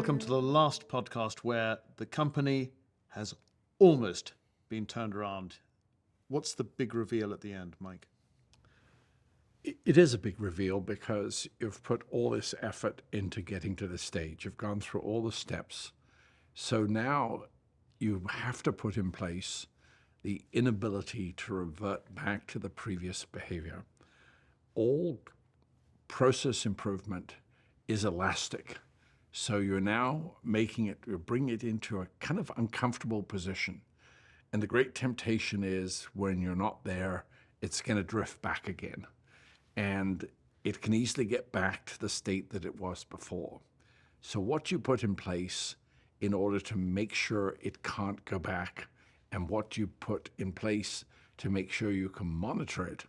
welcome to the last podcast where the company has almost been turned around. What's the big reveal at the end, Mike? It is a big reveal because you've put all this effort into getting to this stage. You've gone through all the steps. So now you have to put in place the inability to revert back to the previous behavior. All process improvement is elastic. So you're now you're bringing it into a kind of uncomfortable position. And the great temptation is when you're not there, it's going to drift back again. And it can easily get back to the state that it was before. So what you put in place in order to make sure it can't go back, and what you put in place to make sure you can monitor it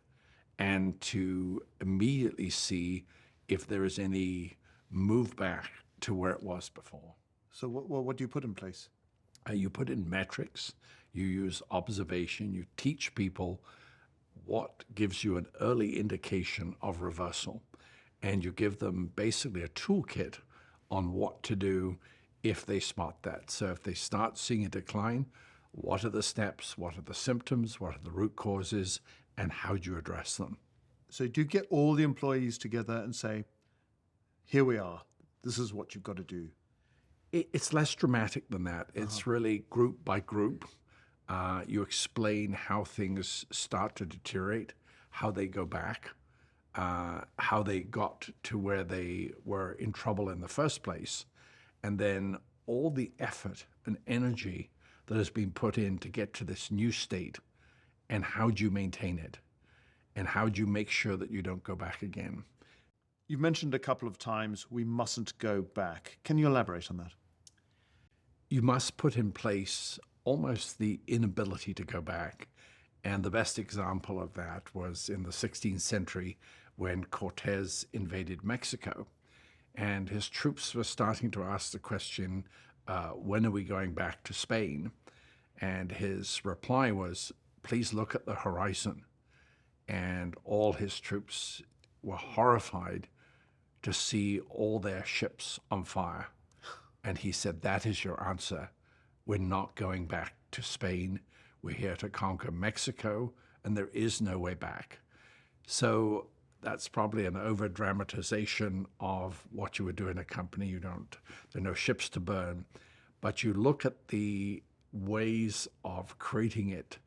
and to immediately see if there is any move back to where it was before. So what do you put in place? You put in metrics, you use observation, you teach people what gives you an early indication of reversal, and you give them basically a toolkit on what to do if they spot that. So if they start seeing a decline, what are the steps, what are the symptoms, what are the root causes, and how do you address them? So do you get all the employees together and say, here we are, this is what you've got to do? It's less dramatic than that. It's really group by group. You explain how things start to deteriorate, how they go back, how they got to where they were in trouble in the first place, and then all the effort and energy that has been put in to get to this new state, and how do you maintain it, and how do you make sure that you don't go back again. You've mentioned a couple of times we mustn't go back. Can you elaborate on that? You must put in place almost the inability to go back. And the best example of that was in the 16th century when Cortez invaded Mexico. And his troops were starting to ask the question, when are we going back to Spain? And his reply was, please look at the horizon. And all his troops were horrified to see all their ships on fire. And he said, that is your answer. We're not going back to Spain. We're here to conquer Mexico, and there is no way back. So that's probably an over-dramatization of what you would do in a company. There are no ships to burn. But you look at the ways of creating it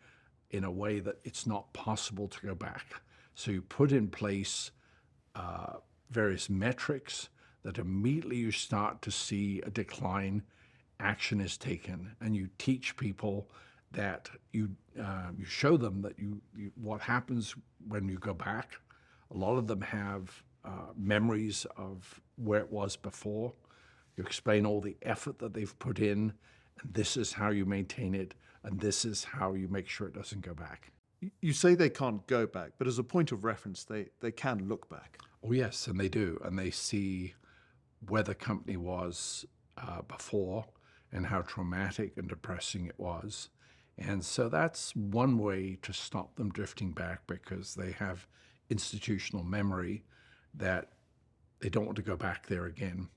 in a way that it's not possible to go back. So you put in place various metrics that immediately you start to see a decline, action is taken, and you teach people that you show them that what happens when you go back. A lot of them have memories of where it was before. You explain all the effort that they've put in, and this is how you maintain it, and this is how you make sure it doesn't go back. You say they can't go back, but as a point of reference, they can look back. Oh yes, and they do, and they see where the company was before and how traumatic and depressing it was. And so that's one way to stop them drifting back, because they have institutional memory that they don't want to go back there again.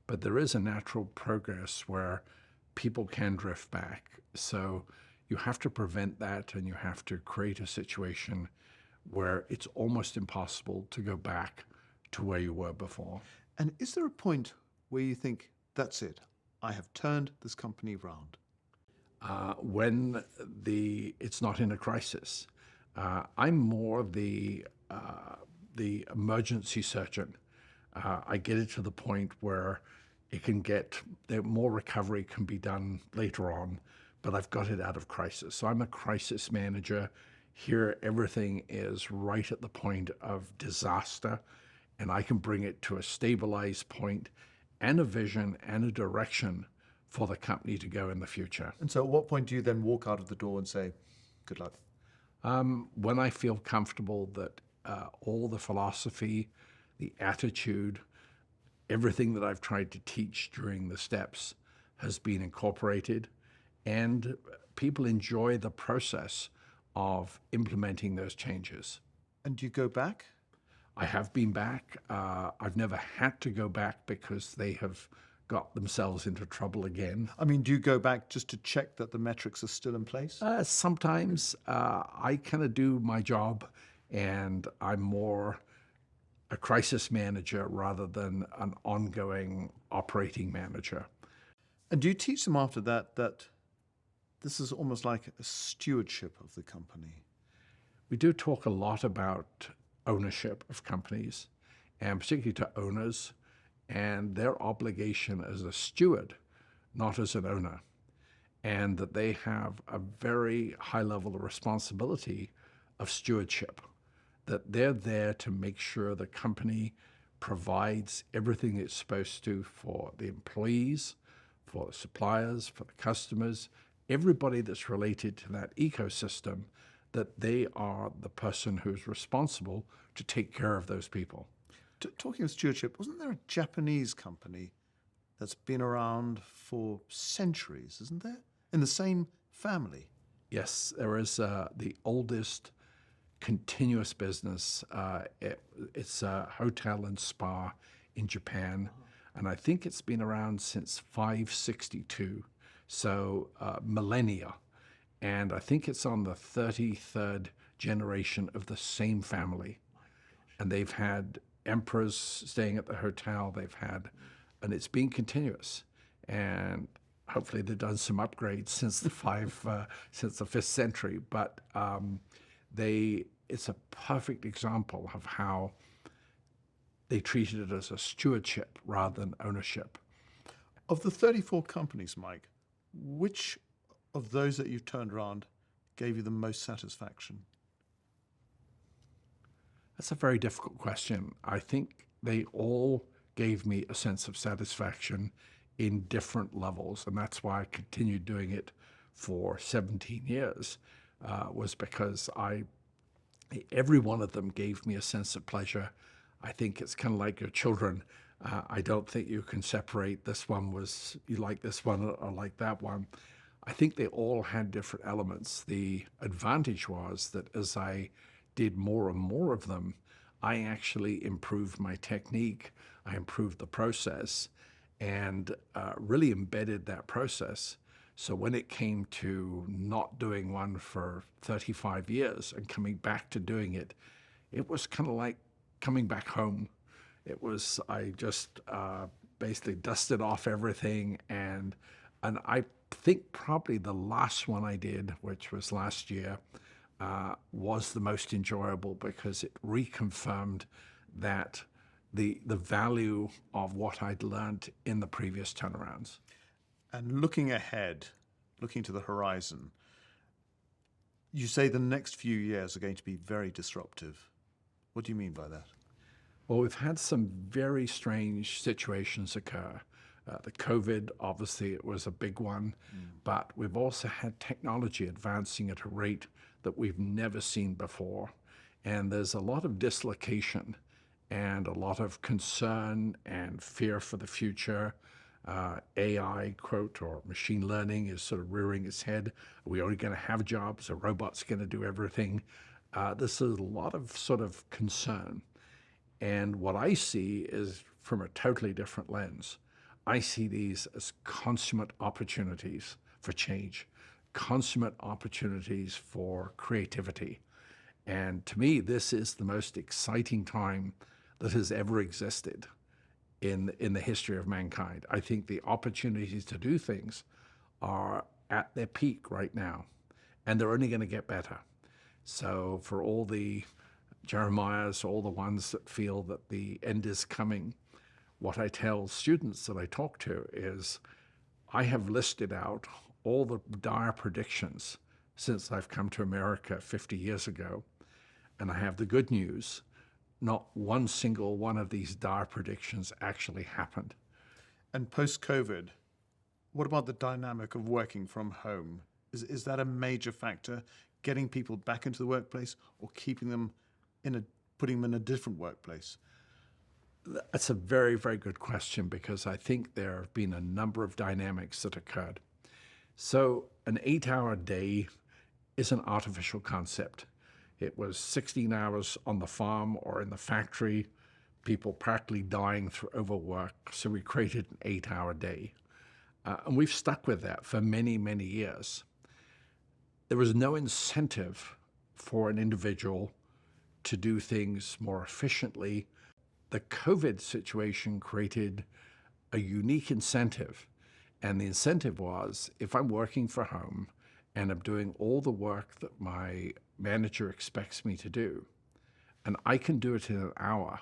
But there is a natural progress where people can drift back. So you have to prevent that, and you have to create a situation where it's almost impossible to go back to where you were before. And is there a point where you think, that's it, I have turned this company round? When it's not in a crisis. I'm more the emergency surgeon. I get it to the point where more recovery can be done later on, but I've got it out of crisis. So I'm a crisis manager. Here, everything is right at the point of disaster, and I can bring it to a stabilized point and a vision and a direction for the company to go in the future. And so at what point do you then walk out of the door and say, good luck? When I feel comfortable that all the philosophy, the attitude, everything that I've tried to teach during the steps has been incorporated, and people enjoy the process of implementing those changes. And do you go back? I have been back. I've never had to go back because they have got themselves into trouble again. I mean, do you go back just to check that the metrics are still in place? Sometimes I kind of do my job, and I'm more a crisis manager rather than an ongoing operating manager. And do you teach them after that that this is almost like a stewardship of the company? We do talk a lot about ownership of companies, and particularly to owners, and their obligation as a steward, not as an owner, and that they have a very high level of responsibility of stewardship, that they're there to make sure the company provides everything it's supposed to for the employees, for the suppliers, for the customers, everybody that's related to that ecosystem, that they are the person who's responsible to take care of those people. Talking of stewardship, wasn't there a Japanese company that's been around for centuries, isn't there? In the same family. Yes, there is the oldest continuous business. It's a hotel and spa in Japan, and I think it's been around since 562, so millennia. And I think it's on the 33rd generation of the same family. And they've had emperors staying at the hotel. And it's been continuous. And hopefully they've done some upgrades since the 5th century. But it's a perfect example of how they treated it as a stewardship rather than ownership. Of the 34 companies, Mike, which of those that you've turned around gave you the most satisfaction? That's a very difficult question. I think they all gave me a sense of satisfaction in different levels, and that's why I continued doing it for 17 years, was because every one of them gave me a sense of pleasure. I think it's kind of like your children. I don't think you can separate you like this one or like that one. I think they all had different elements. The advantage was that as I did more and more of them, I actually improved my technique, I improved the process, and really embedded that process. So when it came to not doing one for 35 years and coming back to doing it, it was kind of like coming back home. I just basically dusted off everything, and I think probably the last one I did, which was last year, was the most enjoyable because it reconfirmed that the value of what I'd learned in the previous turnarounds. And looking ahead, looking to the horizon, you say the next few years are going to be very disruptive. What do you mean by that? Well, we've had some very strange situations occur. The COVID, obviously, it was a big one, but we've also had technology advancing at a rate that we've never seen before. And there's a lot of dislocation and a lot of concern and fear for the future. AI, quote, or machine learning is sort of rearing its head. Are we only going to have jobs? Are robots going to do everything? This is a lot of sort of concern. And what I see is from a totally different lens. I see these as consummate opportunities for change, consummate opportunities for creativity. And to me, this is the most exciting time that has ever existed in the history of mankind. I think the opportunities to do things are at their peak right now, and they're only going to get better. So for all the Jeremiahs, all the ones that feel that the end is coming, what I tell students that I talk to is I have listed out all the dire predictions since I've come to America 50 years ago. And I have the good news, not one single one of these dire predictions actually happened. And post-COVID, what about the dynamic of working from home? Is that a major factor, getting people back into the workplace or keeping them putting them in a different workplace? That's a very, very good question because I think there have been a number of dynamics that occurred. So an 8-hour day is an artificial concept. It was 16 hours on the farm or in the factory. people practically dying through overwork, so we created an 8-hour day. And we've stuck with that for many, many years. There was no incentive for an individual to do things more efficiently. The COVID situation created a unique incentive. And the incentive was, if I'm working from home and I'm doing all the work that my manager expects me to do, and I can do it in an hour,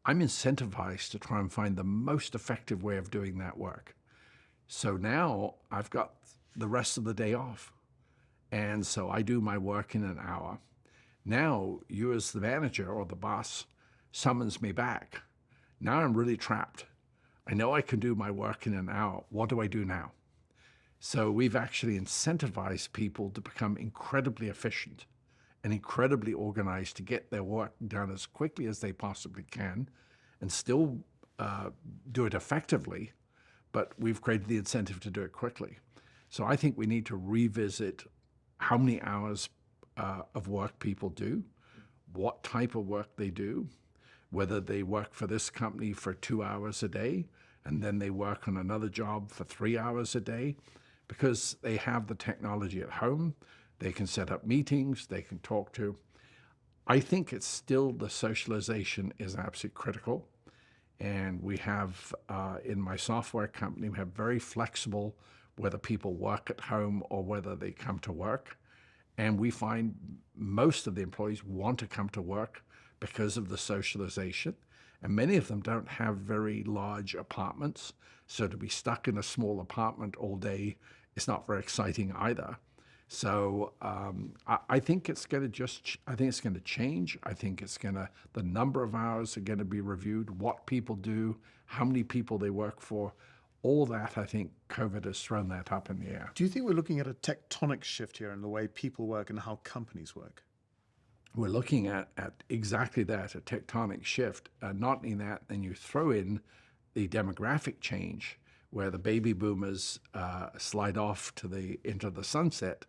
I'm incentivized to try and find the most effective way of doing that work. So now I've got the rest of the day off. And so I do my work in an hour. Now you as the manager or the boss summons me back. Now I'm really trapped. I know I can do my work in an hour. What do I do now? So we've actually incentivized people to become incredibly efficient and incredibly organized to get their work done as quickly as they possibly can and still do it effectively, but we've created the incentive to do it quickly. So I think we need to revisit how many hours of work people do, what type of work they do, whether they work for this company for 2 hours a day, and then they work on another job for 3 hours a day, because they have the technology at home, they can set up meetings, they can talk to. I think it's still the socialization is absolutely critical. And we have, in my software company, we have very flexible, whether people work at home or whether they come to work. And we find most of the employees want to come to work because of the socialization. And many of them don't have very large apartments. So to be stuck in a small apartment all day is not very exciting either. So I think it's going to change. I think the number of hours are going to be reviewed, what people do, how many people they work for. All that, I think COVID has thrown that up in the air. Do you think we're looking at a tectonic shift here in the way people work and how companies work? We're looking at exactly that, a tectonic shift. Not only that, then you throw in the demographic change where the baby boomers slide off into the sunset.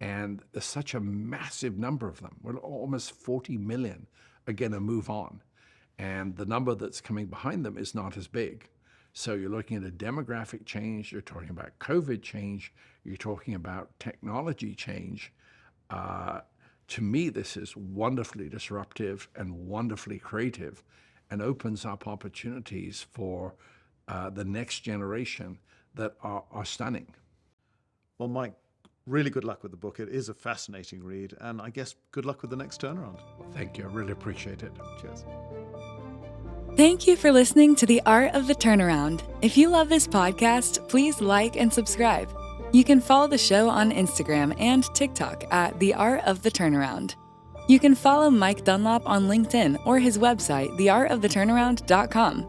And there's such a massive number of them. We're almost 40 million are going to move on. And the number that's coming behind them is not as big. So you're looking at a demographic change, you're talking about COVID change, you're talking about technology change. To me, this is wonderfully disruptive and wonderfully creative and opens up opportunities for the next generation that are stunning. Well, Mike, really good luck with the book. It is a fascinating read, and I guess good luck with the next turnaround. Thank you. I really appreciate it. Cheers. Thank you for listening to The Art of the Turnaround. If you love this podcast, please like and subscribe. You can follow the show on Instagram and TikTok at The Art of the Turnaround. You can follow Mike Dunlop on LinkedIn or his website, theartoftheturnaround.com.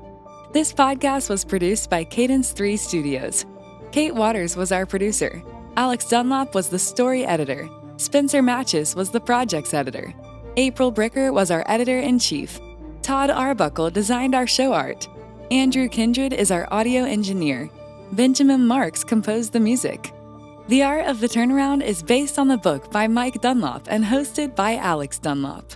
This podcast was produced by Cadence 3 Studios. Kate Waters was our producer. Alex Dunlop was the story editor. Spencer Matches was the projects editor. April Bricker was our editor-in-chief. Todd Arbuckle designed our show art. Andrew Kindred is our audio engineer. Benjamin Marks composed the music. The Art of the Turnaround is based on the book by Mike Dunlop and hosted by Alex Dunlop.